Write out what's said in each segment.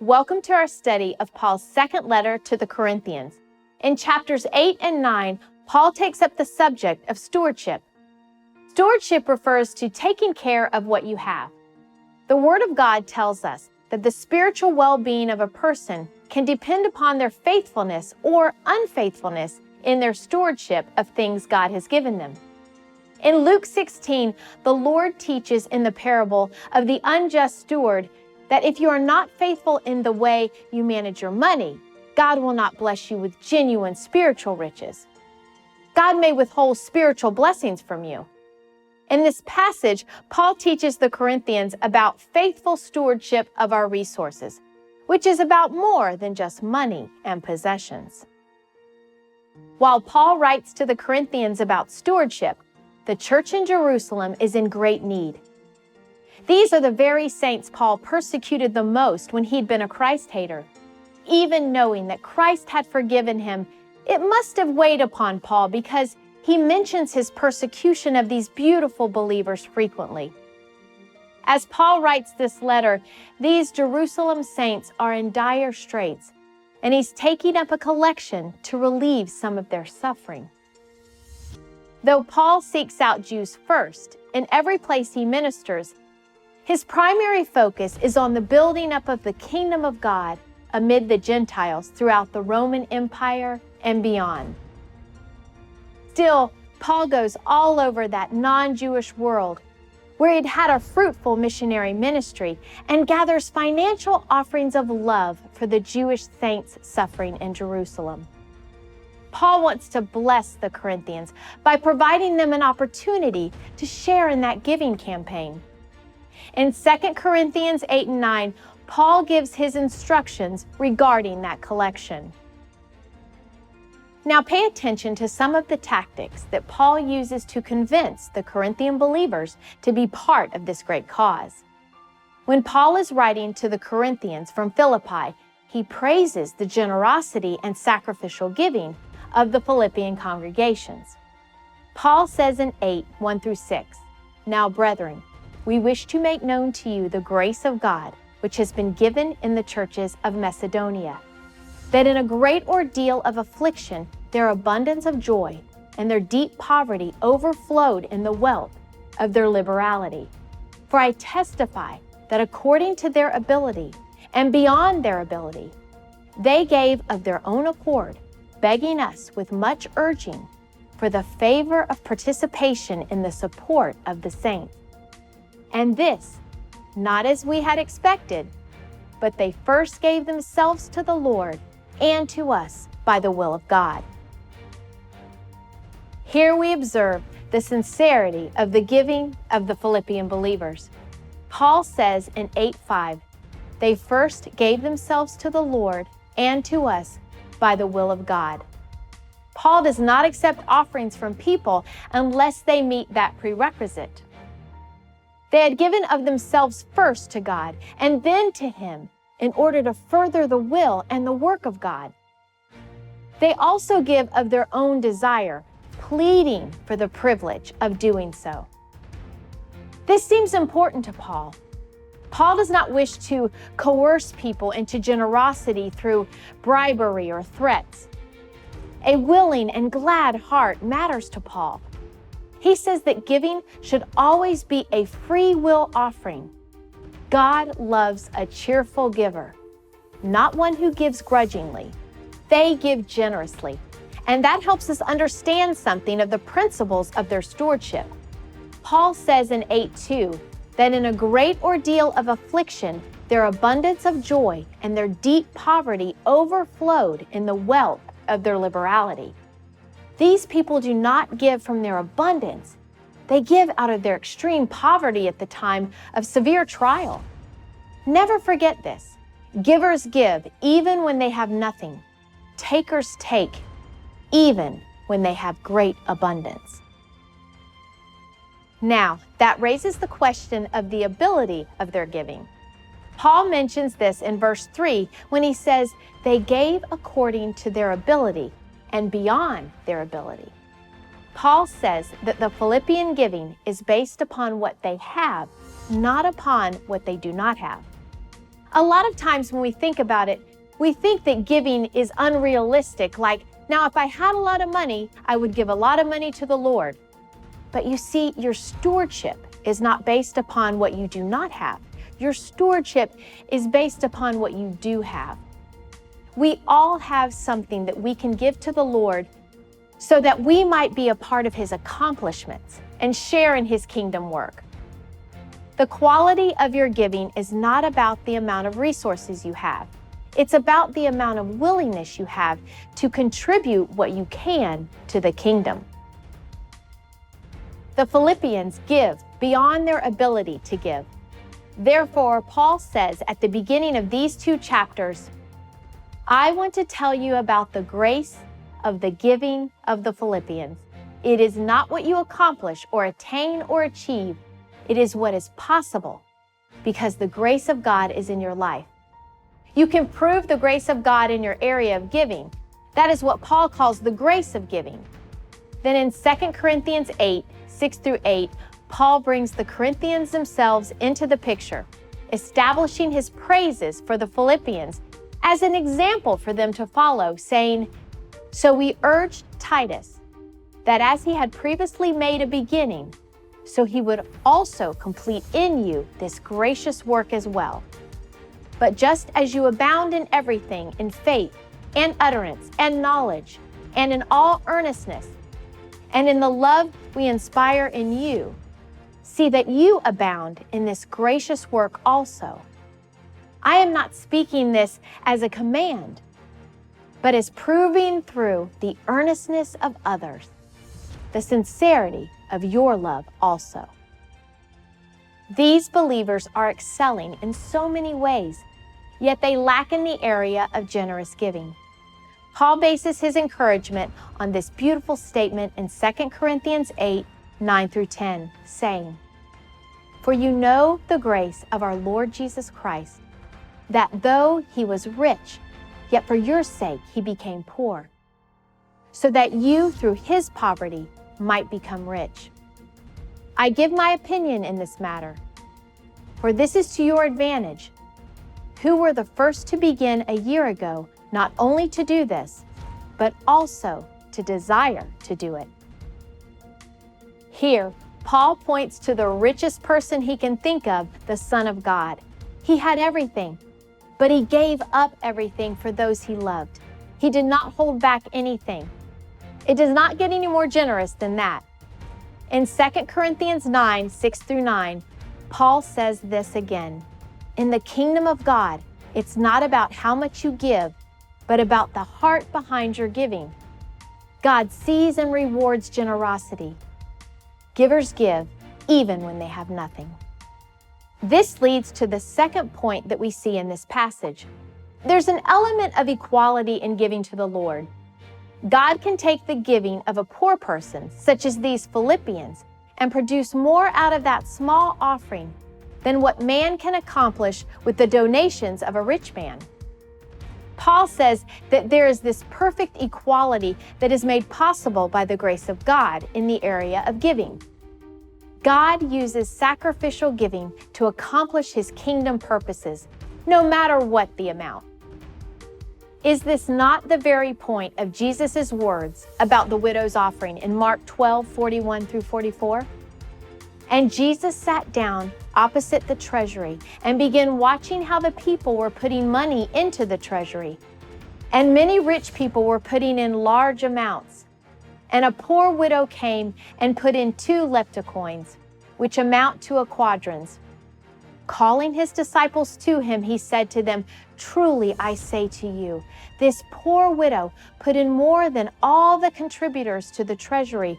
Welcome to our study of Paul's second letter to the Corinthians. In chapters 8 and 9, Paul takes up the subject of stewardship. Stewardship refers to taking care of what you have. The Word of God tells us that the spiritual well-being of a person can depend upon their faithfulness or unfaithfulness in their stewardship of things God has given them. In Luke 16, the Lord teaches in the parable of the unjust steward that if you are not faithful in the way you manage your money, God will not bless you with genuine spiritual riches. God may withhold spiritual blessings from you. In this passage, Paul teaches the Corinthians about faithful stewardship of our resources, which is about more than just money and possessions. While Paul writes to the Corinthians about stewardship, the church in Jerusalem is in great need. These are the very saints Paul persecuted the most when he'd been a Christ hater. Even knowing that Christ had forgiven him, it must have weighed upon Paul because he mentions his persecution of these beautiful believers frequently. As Paul writes this letter, these Jerusalem saints are in dire straits, and he's taking up a collection to relieve some of their suffering. Though Paul seeks out Jews first, in every place he ministers, his primary focus is on the building up of the kingdom of God amid the Gentiles throughout the Roman Empire and beyond. Still, Paul goes all over that non-Jewish world where he'd had a fruitful missionary ministry and gathers financial offerings of love for the Jewish saints suffering in Jerusalem. Paul wants to bless the Corinthians by providing them an opportunity to share in that giving campaign. In 2 Corinthians 8 and 9, Paul gives his instructions regarding that collection. Now pay attention to some of the tactics that Paul uses to convince the Corinthian believers to be part of this great cause. When Paul is writing to the Corinthians from Philippi, he praises the generosity and sacrificial giving of the Philippian congregations. Paul says in 8:1-6, "Now, brethren, we wish to make known to you the grace of God, which has been given in the churches of Macedonia, that in a great ordeal of affliction, their abundance of joy and their deep poverty overflowed in the wealth of their liberality. For I testify that according to their ability and beyond their ability, they gave of their own accord, begging us with much urging for the favor of participation in the support of the saints. And this, not as we had expected, but they first gave themselves to the Lord and to us by the will of God." Here we observe the sincerity of the giving of the Philippian believers. Paul says in 8:5, "They first gave themselves to the Lord and to us by the will of God." Paul does not accept offerings from people unless they meet that prerequisite. They had given of themselves first to God and then to Him in order to further the will and the work of God. They also give of their own desire, pleading for the privilege of doing so. This seems important to Paul. Paul does not wish to coerce people into generosity through bribery or threats. A willing and glad heart matters to Paul. He says that giving should always be a free will offering. God loves a cheerful giver, not one who gives grudgingly. They give generously, and that helps us understand something of the principles of their stewardship. Paul says in 8:2 that in a great ordeal of affliction, their abundance of joy and their deep poverty overflowed in the wealth of their liberality. These people do not give from their abundance. They give out of their extreme poverty at the time of severe trial. Never forget this. Givers give even when they have nothing. Takers take even when they have great abundance. Now, that raises the question of the ability of their giving. Paul mentions this in verse 3 when he says, "They gave according to their ability and beyond their ability." Paul says that the Philippian giving is based upon what they have, not upon what they do not have. A lot of times when we think about it, we think that giving is unrealistic, like, now if I had a lot of money, I would give a lot of money to the Lord. But you see, your stewardship is not based upon what you do not have. Your stewardship is based upon what you do have. We all have something that we can give to the Lord so that we might be a part of His accomplishments and share in His kingdom work. The quality of your giving is not about the amount of resources you have. It's about the amount of willingness you have to contribute what you can to the kingdom. The Philippians give beyond their ability to give. Therefore, Paul says at the beginning of these 2 chapters, I want to tell you about the grace of the giving of the Philippians. It is not what you accomplish or attain or achieve. It is what is possible because the grace of God is in your life. You can prove the grace of God in your area of giving. That is what Paul calls the grace of giving. Then in 2 Corinthians 8, 6 through 8, Paul brings the Corinthians themselves into the picture, establishing his praises for the Philippians as an example for them to follow, saying, So we urged Titus that as he had previously made a beginning, so he would also complete in you this gracious work as well. But just as you abound in everything, in faith and utterance and knowledge, and in all earnestness, and in the love we inspire in you, see that you abound in this gracious work also. I am not speaking this as a command, but as proving through the earnestness of others, the sincerity of your love also. These believers are excelling in so many ways, yet they lack in the area of generous giving. Paul bases his encouragement on this beautiful statement in 2 Corinthians 8, 9 through 10, saying, For you know the grace of our Lord Jesus Christ, that though he was rich, yet for your sake he became poor, so that you through his poverty might become rich. I give my opinion in this matter, for this is to your advantage, who were the first to begin a year ago, not only to do this, but also to desire to do it. Here, Paul points to the richest person he can think of, the Son of God. He had everything, but he gave up everything for those he loved. He did not hold back anything. It does not get any more generous than that. In 2 Corinthians 9, 6 through 9, Paul says this again. In the kingdom of God, it's not about how much you give, but about the heart behind your giving. God sees and rewards generosity. Givers give even when they have nothing. This leads to the second point that we see in this passage. There's an element of equality in giving to the Lord. God can take the giving of a poor person, such as these Philippians, and produce more out of that small offering than what man can accomplish with the donations of a rich man. Paul says that there is this perfect equality that is made possible by the grace of God in the area of giving. God uses sacrificial giving to accomplish his kingdom purposes, no matter what the amount. Is this not the very point of Jesus' words about the widow's offering in Mark 12, 41 through 44? And Jesus sat down opposite the treasury and began watching how the people were putting money into the treasury. And many rich people were putting in large amounts. And a poor widow came and put in 2 leptocoins, which amount to a quadrans. Calling his disciples to him, he said to them, Truly I say to you, this poor widow put in more than all the contributors to the treasury,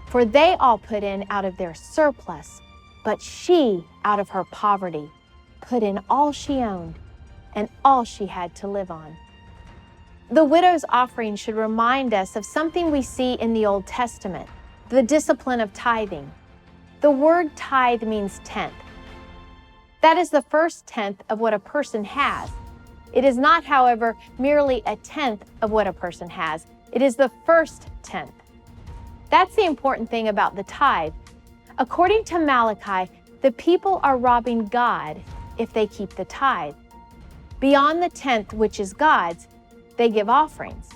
for they all put in out of their surplus, but she, out of her poverty, put in all she owned and all she had to live on. The widow's offering should remind us of something we see in the Old Testament, the discipline of tithing. The word tithe means tenth. That is the first tenth of what a person has. It is not, however, merely a tenth of what a person has. It is the first tenth. That's the important thing about the tithe. According to Malachi, the people are robbing God if they keep the tithe. Beyond the 10th, which is God's, they give offerings.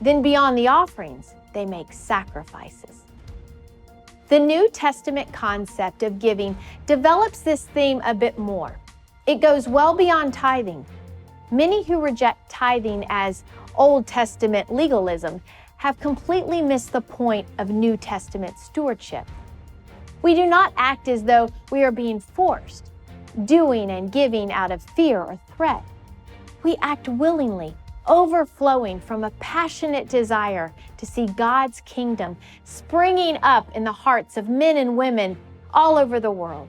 Then beyond the offerings, they make sacrifices. The New Testament concept of giving develops this theme a bit more. It goes well beyond tithing. Many who reject tithing as Old Testament legalism have completely missed the point of New Testament stewardship. We do not act as though we are being forced, doing and giving out of fear or threat. We act willingly, overflowing from a passionate desire to see God's kingdom springing up in the hearts of men and women all over the world.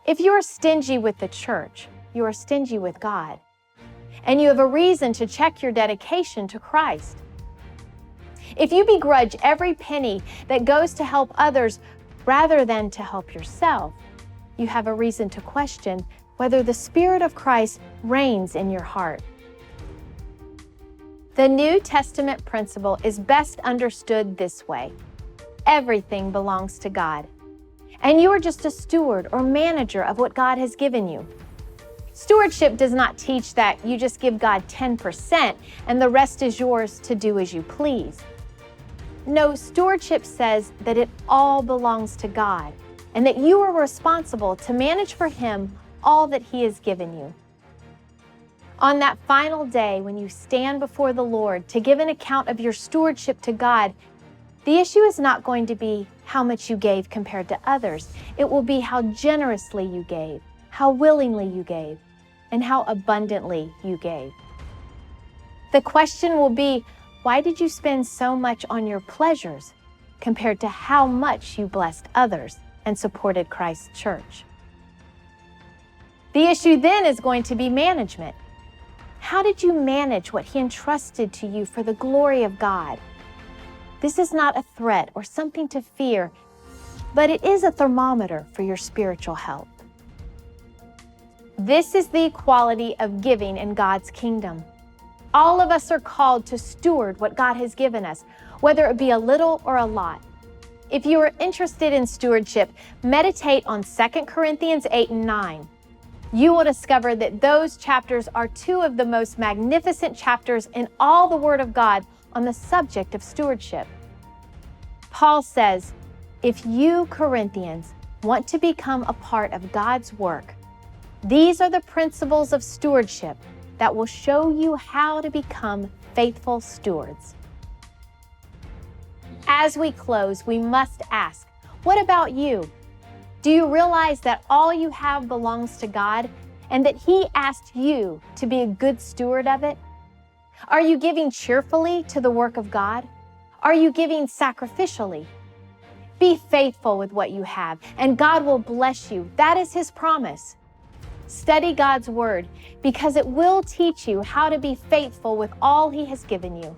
If you are stingy with the church, you are stingy with God, and you have a reason to check your dedication to Christ. If you begrudge every penny that goes to help others rather than to help yourself, you have a reason to question whether the Spirit of Christ reigns in your heart. The New Testament principle is best understood this way. Everything belongs to God, and you are just a steward or manager of what God has given you. Stewardship does not teach that you just give God 10% and the rest is yours to do as you please. No, stewardship says that it all belongs to God and that you are responsible to manage for Him all that He has given you. On that final day, when you stand before the Lord to give an account of your stewardship to God, the issue is not going to be how much you gave compared to others. It will be how generously you gave, how willingly you gave, and how abundantly you gave. The question will be, why did you spend so much on your pleasures compared to how much you blessed others and supported Christ's church? The issue then is going to be management. How did you manage what He entrusted to you for the glory of God? This is not a threat or something to fear, but it is a thermometer for your spiritual health. This is the equality of giving in God's kingdom. All of us are called to steward what God has given us, whether it be a little or a lot. If you are interested in stewardship, meditate on 2 Corinthians 8 and 9. You will discover that those chapters are two of the most magnificent chapters in all the Word of God on the subject of stewardship. Paul says, if you, Corinthians, want to become a part of God's work, these are the principles of stewardship that will show you how to become faithful stewards. As we close, we must ask, what about you? Do you realize that all you have belongs to God and that He asked you to be a good steward of it? Are you giving cheerfully to the work of God? Are you giving sacrificially? Be faithful with what you have, and God will bless you. That is His promise. Study God's Word because it will teach you how to be faithful with all He has given you.